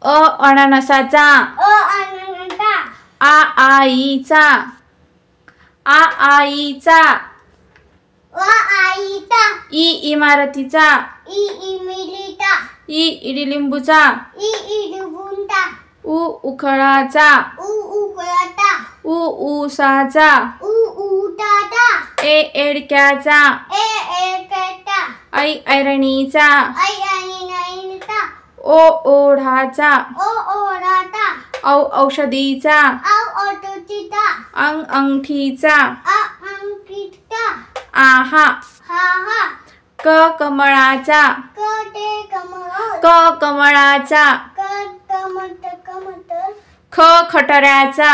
अ अननसाचा आ आईचा इ इमारतीचा इ इडलिंबूचा उ उखळाचा उ ऊसाचा ए एडक्याचा ऐ ऐरणीचा ओ ओढाचा औ औषधीचा अंग अंगठीचा आहा क कमळाचा क कमळाचा ख खटऱ्याचा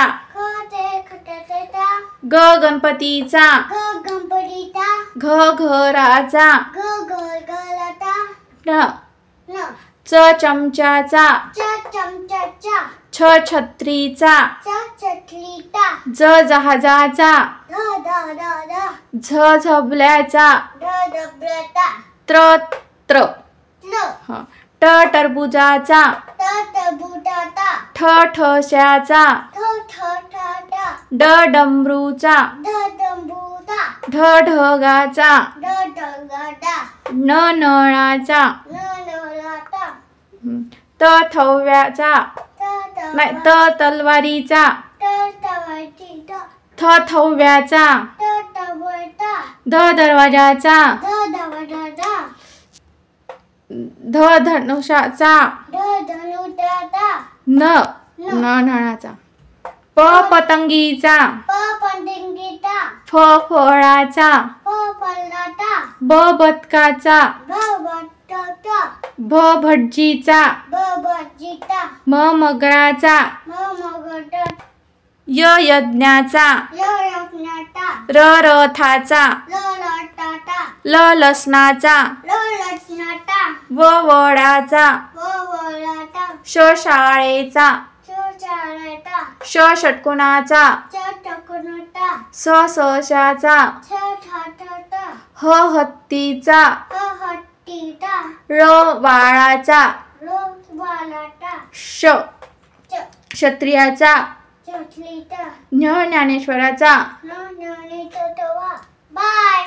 ग गणपतीचा घ घराचा च चमच्याचा छ छत्रीचा ज जहाजाचा झ झबल्याचा त्र त्र ट टरबुजाचा ठ ठश्याचा ड डमरूचा ढ ढगाचा न नळाचा त थव्याचा नाही त तलवारीचा थ थव्याचा ध दरवाजाचा ध धनुष्याचा न नळाचा प पतंगीचा फ फळाचा ब बदकाचा भ भटजीचा म मगराचा य यज्ञाचा र रथाचा ल लसणाचा व वडाचा श शाळेचा ष षटकोनाचा स सशाचा ह हत्तीचा र वाळाचा श क्षत्रियाचा ज्ञानेश्वराचा बाय.